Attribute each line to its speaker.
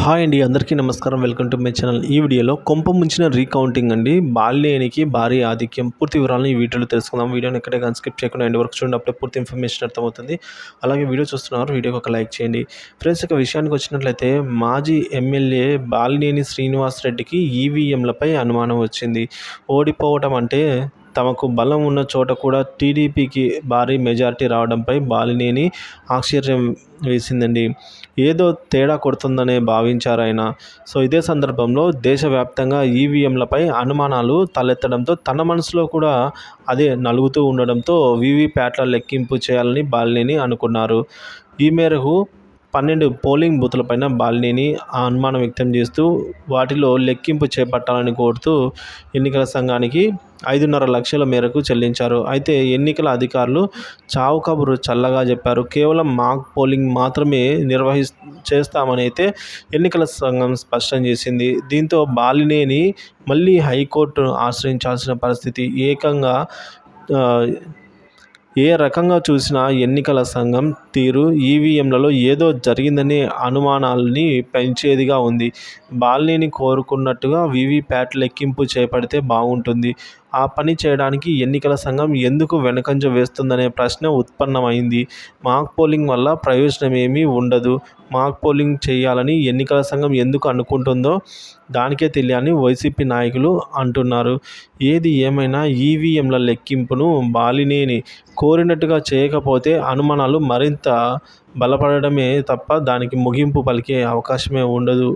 Speaker 1: Hi అండి, అందరికీ నమస్కారం. Welcome to my channel. ఈ వీడియోలో కొంప ముంచిన రీకౌంటింగ్ అండి, బాలినేనికి భారీ ఆధిక్యం, పూర్తి వివరాలను ఈ వీడియోలో తెలుసుకుందాం. వీడియోని ఎక్కడే కానీ స్కిప్ చేయకుండా ఎండ్ వరకు చూడండి, అప్పుడే పూర్తి ఇన్ఫర్మేషన్ అర్థమవుతుంది. అలాగే వీడియో చూస్తున్నారు, వీడియోకి ఒక లైక్ చేయండి. ఫ్రెండ్స్, ఇక విషయానికి వచ్చినట్లయితే మాజీ ఎమ్మెల్యే బాలినేని శ్రీనివాసరెడ్డికి ఈవీఎంలపై అనుమానం వచ్చింది. ఓడిపోవటం అంటే తమకు బలం ఉన్న చోట కూడా టీడీపీకి భారీ మెజారిటీ రావడంపై బాలినేని ఆశ్చర్యం వేసిందండి. ఏదో తేడా కొడుతుందనే భావించారాయన. ఇదే సందర్భంలో దేశవ్యాప్తంగా ఈవీఎంలపై అనుమానాలు తలెత్తడంతో తన మనసులో కూడా అదే నలుగుతూ ఉండడంతో వీవీప్యాట్ల లెక్కింపు చేయాలని బాలినేని అనుకున్నారు. ఈ మేరకు 12 పోలింగ్ బూతులపైన బాలినేని అనుమానం వ్యక్తం చేస్తూ వాటిలో లెక్కింపు చేపట్టాలని కోరుతూ ఎన్నికల సంఘానికి 5.5 లక్షల మేరకు చెల్లించారు. అయితే ఎన్నికల అధికారులు చావు కబురు చల్లగా చెప్పారు. కేవలం మాక్ పోలింగ్ మాత్రమే చేస్తామని అయితే ఎన్నికల సంఘం స్పష్టం చేసింది. దీంతో బాలినేని మళ్ళీ హైకోర్టును ఆశ్రయించాల్సిన పరిస్థితి. ఏ రకంగా చూసినా ఎన్నికల సంఘం తీరు ఈవీఎంలలో ఏదో జరిగిందనే అనుమానాలని పెంచేదిగా ఉంది. బాలినేని కోరుకున్నట్టుగా వీవీప్యాట్ లెక్కింపు చేపడితే బాగుంటుంది. ఆ పని చేయడానికి ఎన్నికల సంఘం ఎందుకు వెనుకంజ వేస్తుందనే ప్రశ్న ఉత్పన్నమైంది. మాక్ పోలింగ్ వల్ల ప్రయోజనం ఏమీ ఉండదు. మాక్ పోలింగ్ చేయాలని ఎన్నికల సంఘం ఎందుకు అనుకుంటుందో దానికే తెలియని వైసీపీ నాయకులు అంటున్నారు. ఏది ఏమైనా ఈవీఎంల లెక్కింపును బాలినేని కోరినట్టుగా చేయకపోతే అనుమానాలు మరింత బలపడడమే తప్ప దానికి ముగింపు పలికే అవకాశమే ఉండదు.